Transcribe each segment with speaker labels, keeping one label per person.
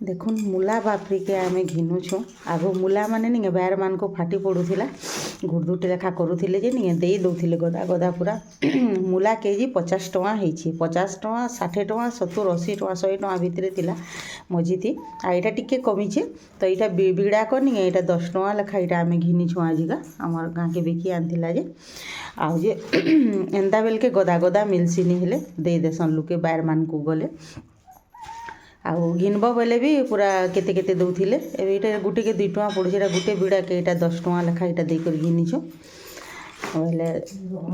Speaker 1: देखुन मूला बापरी के आम घिनुछु आग मूला माने नहीं बैर मान को फाटी पड़ूला गुड़दुटे लेखा करूले नहीं दे दौले गदा गदा पूरा मूला केजी 50 टଙ୍କା होती 50 टଙ୍କା 60 टଙ୍କା 70 80 टଙ୍କା 100 टଙ୍କା भितर थी मझी आईटा टिके कमीचे तो यहाँ बिड़ा कर नहीं यहाँ 10 टଙ୍କା लेखा यहाँ आम घिनीछु आजिका आम गाँ के बिकी आनला जे आजे एंता बेल के गदा गदा मिलसी नहीं हेले दे देसन लुके बैर मान को गले आउ घिनब बोले भी पूरा केते केते दौले एटा गुटे के 2 टଙ୍କା पड़े गुटे बिड़ा के यहाँ 10 टଙ୍କା लेखा यहाँ देकर घिनीछु बोले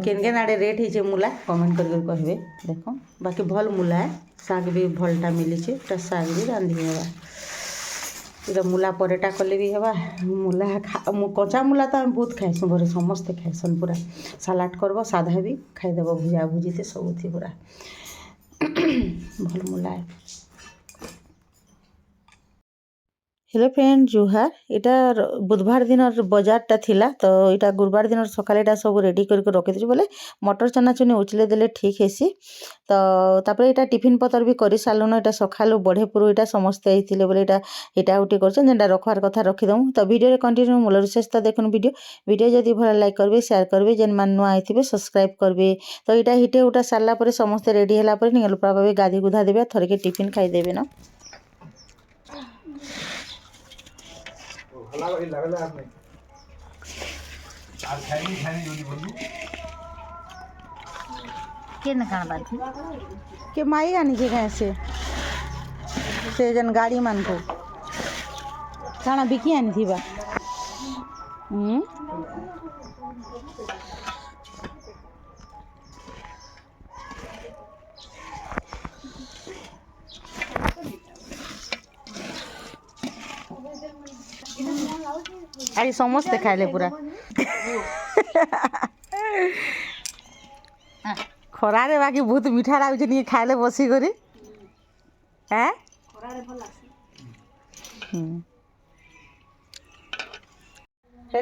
Speaker 1: केन केन आड़े रेट होचे मूला कमेंट करके कहबे देख बाकी भल मूला है साग भी भलटा मिली साग भी रांधि हेबा इटा मूला परेटा कले भी हेबा मूला कचा मूला तो आम बहुत खाइसु घरे समस्ते खाइसन पूरा सालाड करब साधा भी खाईदेव भुजा भुजी सब थी पूरा भल मूला है। हेलो फ्रेंड जुहार इटा बुधवार दिन बजारटा थिला तो इटा गुरुवार दिन सकाले इटा सब रेडी करके रखी थी बोले मटर चना चुनी उचले देले ठीक हेसी तो तापर इटा टिफिन पतर भी कर सारून इटा सकालू बढ़े पुरु इटा समस्ते आइथिले बोले इटा इटा उठी करछन जेंटा रखवार कथा रखिदमु तो वीडियो रे कंटिन्यू मूलर शेष तो देखुन वीडियो जदि भल लाइक करबे शेयर करबे जेन मान नुआ आइथिबे सब्सक्राइब करबे तो इटा हिटे उठा सारला परे समस्ते रेडी होला परे निगल प्राभावे गाधी गुधा देबे थरे के टिफिन खाई देबे ना के माई आनी के कैसे से जन गाड़ी मान को खाना बिकी आनी थी बा आई समस्ते खाइले पूरा खरारे बाकी बहुत मीठा लगुच नहीं खाइले बसी करी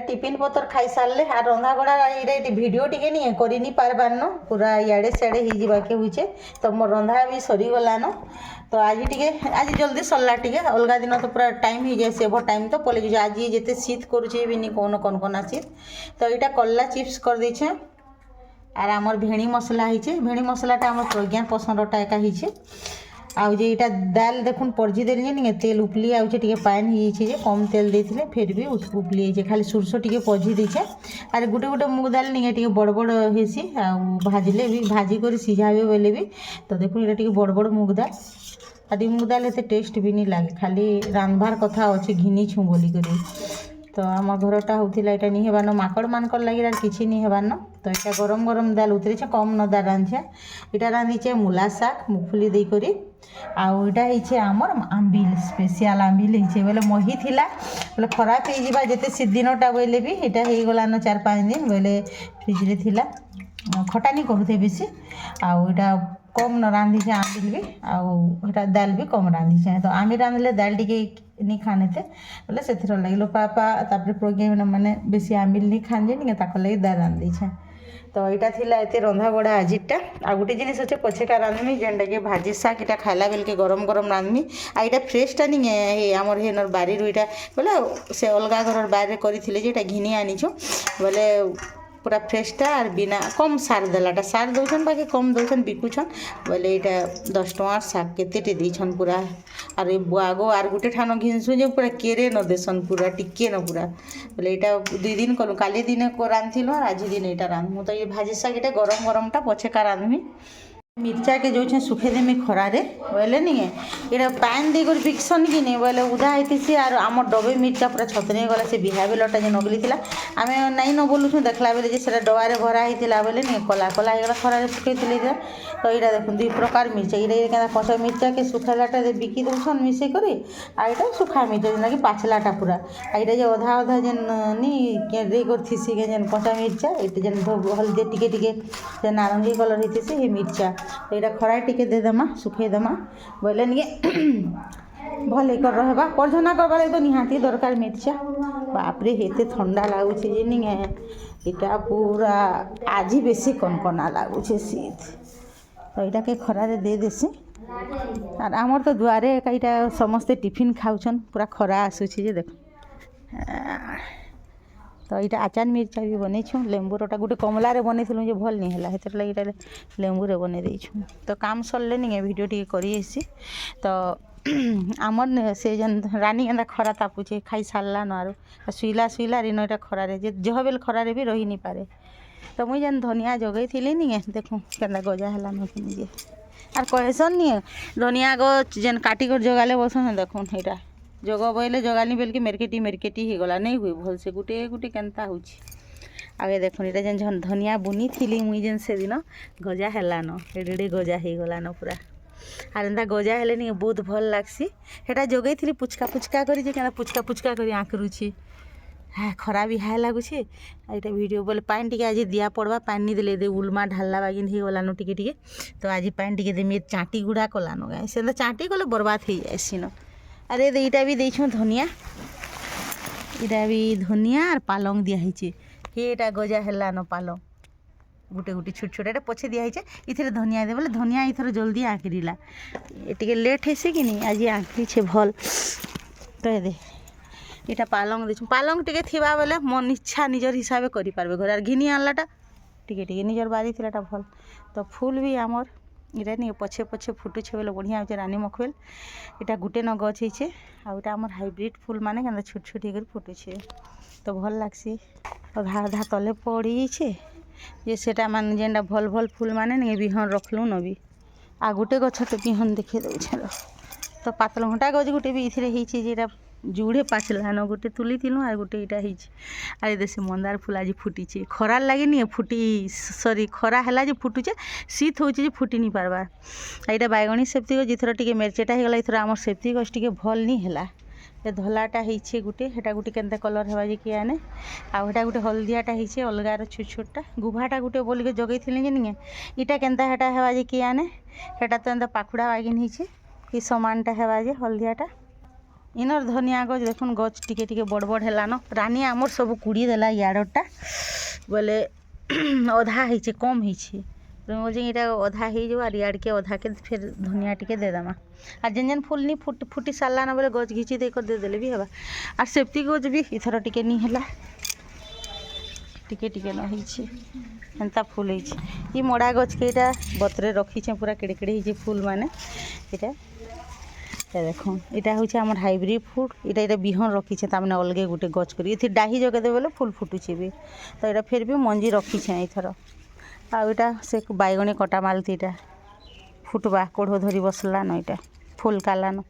Speaker 1: टिफिन पतर खाई सारे आ रंधा बड़ा ये वीडियो टिके नहीं कर नहीं पारबार न पूरा इे सियाड़े होके हुए तो मोर रंधा भी सरीगलान तो आज टिके आज जल्दी सरला टिके अलग दिन तो पूरा टाइम हो जाए सेभर टाइम तो पलि आज जिते शीत करुचे भी नहीं कौन कौन कौन शीत तो यहाँ कल्ला चिप्स कर देछे आर आमर भेणी मसला होचे भेणी मसलाटा आम प्रज्ञा पसंदटा एका होचे आउ जे इटा दाल देखुन परजी देली नहीं तेल उपली आउचे टिके पान हो कम तेल देथिले फिर भी उपली जाइए खाली सुरसो टिके पजी देछे आर गुटे गुटे मुग दाल नहीं टिके बड़ बड़ हेसी आ भाजिले भी भाजी कर सिझाबे बोले भी तो देखुन इटा टिके बड़ बड़ मुग दाल आदि मुग दाल एते टेस्ट भी नहीं लगे खाली रांधबार कथा अच्छे घिनी छू बोली करी तो आम घरटा होता यहाँ नहीं हेबान माकड़ मानकर लगे किसी नहीं हेबान तो यहाँ गरम गरम दाल उतरी कम न दाल रांधे यहाँ रांधिचे मूला शाग मुगफुली देकर आउ यहाँ होइछे आमर आंबिल स्पेशल आंबिल होइछे बोले मही थिला बोले खराब हो जावा जिते सीदिनटा बोले भी यहाँ हो गलान 4-5 दिन बोले फ्रिज रे थिला खटा नहीं करूथे बेसी आउ यहाँ कम न रांधिचे आंबिल भी आउ दाल भी कम रांधिचे तो आम रांधले दाल टिके नहीं खाने थे बोले से लगे पापा तापर प्रज्ञा मैंने बेसी आंबिल नहीं खाने नहीं लगे दाल रांधीछे तो यहाँ थिला एते रंधा बड़ा आजिटा आ गोटे जिनिस अच्छे पछेका रांधमी जेनटा कि भाजी शाग यहाँ खाला बेल के गरम गरम रांधमी आ यहाँ फ्रेशटा नहीं है आमर हेनर बारी यहाँ बोले से अलग घर बारे कर घिनी आनीछु बोले पूरा फ्रेशटा और बिना कम सार देलाटा सार दौन बाकी कम दौन बिकुछन बोले यहाँ 10 टଙ୍କା शाग केते देछन पूरा और आगो आर गोटे ठान घिनसु जो पूरा केरे न देसन पूरा टिके न पूरा बोले यहाँ 2 दिन कलु काली दिन को रांधिलु और आज दिन यहाँ रांधमु तो ये भाजी शाग यहाँ गरम गरमटा पछेका रांधमी मिर्चा के जो सुखे देमी खरारे बोले नहीं ये पान देकर बिकसन कि नहीं बोले उदा होती और आम डबे मिर्चा पूरा छतनी गला से बिहा बेलटा जो नगली थी आम नहीं न बोलुँ देखला बेले से डबारे भरा होता बोले नहीं कला कला होगा खरारे सुखे तो यहाँ देखो 2 प्रकार मिर्चा ये कचा मिर्चा के सुखालाटा बिकी दौन मिसे कर यहाँ सुखा मिर्चा जेना कि पाचलाटा पूरा यहाँ जो अधा अधा जेन नहीं रे करथी जेन कचा मिर्चा ये जेन हल्दी टिके टिके नारंगी कलर होती है मिर्चा तो यहाँ खरा टिके देदेमा सुखेदेमा बोले नहीं भल कर रहा पर्जना करवा तो निहाती दरकार मिर्चा बापरे हेते ठंडा लगुच नहीं यहाँ पूरा आज बेसी कनकना लगुच शीत तो यहाँ के खरारे दे देसी आर आमर तो दुआरे कईटा समस्ते टिफिन खाऊन पूरा खरा आसूची जे देख तो यहाँ आचार मिर्चा भी बनईछु लेंबूरटा गोटे कमलारे बनईलु जो भल नहीं है हेतर लगे ये लेंबूरे बनई देछुँ तो काम सरले नहीं वीडियो टी करी तो आमर से जन रानी एंता खरा तापुचे खाई सारला नारू शुइला शुइला रिन यहाँ खरारे जह बेल खरारे भी रही नहीं पारे तो मुई जेन धनिया जगई थी नहीं देखूँ केन्ता गजा है निजे आर कहसन नहीं धनिया गछ जेन काटी कर जगाले बसन देखुन यहाँ जग बोले जगानी बेल कि मेरकेटी मेरकेटी ही गला नहीं हुए भल से गुटे गुटे केन्ता होची आगे देखुन यहाँ जेन धनिया बुनी थी मुई जेन से दिन गजा हेलान एडे गजा हो गलान पूरा आर एंता गजा हेले नहीं बहुत भल लागसी हेटा जगई थी पुचका पुचका करी जे पुचका पुचका करी आँकरुची हाँ खरा भी हाय लगुचे यहाँ वीडियो बोले पानी टी आज दिया पड़वा पानी नहीं देले दे उलमा ढाला बागिन हो गलान टिके टिके तो आज पानी टी देमी चाटी गुड़ा कलान गाय से चाटी कले बर्बाद हो जाए अरे यहाँ भी देछुँ धनिया यहाँ भी धनिया और पालंग दिखाई हेटा गजा हेलान पालंग गुटे गुटे छोट छोट पछे दिखाई इथे धनिया दे बोले धनिया इथर जल्दी आँकरिला टे लेट हेसे कि नहीं आज आँकरी भल तो दे यहाँ पालंग देछुँ पालंग टे थिबा बेले मन इच्छा निजर हिसाब से करें घर घिनी आनलाटा टिके टिके निजर बारी थिलाटा भल तो फूल भी आमर इटा नहीं पछे पछे फुटुछे बोले बढ़िया होचे रानी मखवेल इटा गुटे न गछ होइछे आ इटा आमर हाइब्रिड फूल माने केनता छोट छोट होकर फुटुछे तो भल लागसी अधा अधा तले पड़ी जाइछे जे सेटा मान जेनटा भल भल फूल माने नहीं बिहन रखलु न भी आ गुटे गछ तो बिहन देखे दउछे तो पातल घंटा गछ गुटे भी इथिरे होइछे जेटा जुड़े पाचलान गोटे तुली और गोटे यहाँ आरे देश मंदार फूल आज फुटी खरार लगे नहीं फुटी सरी खरा है फुटुचे शीत हो फुटी नहीं पार्बार यहाँ बैगणी सेफ्टी गछ इथर टे मेरचेटा हो गला इथर आम सेफ्टी गछ टे भल नहीं है धलाटा होइछे गुटे हेटा गुटे केनता कलर हेबा जे किए आने आटा गुटे हलदियाटा होइछे अलगार छोट छोटा गुभाटा गुटे बोल के जगई थी नहीं इटा केनता हेटा हेबा जे किए आने हेटा तो एंता पाखुड़ा बागिन होइछे ई समानटा हेबा जे हलदियाटा इनर धनिया गछ देखुन गछ टिके टिके बड़ बड़ हेलान रानी आमर सब कुड़ी देला याडटा बोले अधा होइछे कम होइछे तो बोल ये अधा हो और याड के अधा के फिर धनिया टिके दे देमा और जेन जेन फूल नहीं फुटी सारला ना बोले गछ घिची दे कर देदेले भी हेबा और सेफ्टी गछ भी इथर टिके नहीं हेला टिके टिके न होइछे एंता फूल होइछे ई मोड़ा गछ के इटा बतरे रखीछे पूरा केड़े केड़े होइछे फूल माने इटा देखो यहाँ हूँ आम हाइब्रिड फूल यहाँ बिहन रखीछे तमें अलगे गोटे गच कर ये डाही जगेदे बोले फूल फुटुचे भी तो यहाँ फिर भी मंजी रखीछे इथर आईटा से बैगणी कटा मालती फुटवा कोढ़ धरी बसलान यहाँ फूल कालान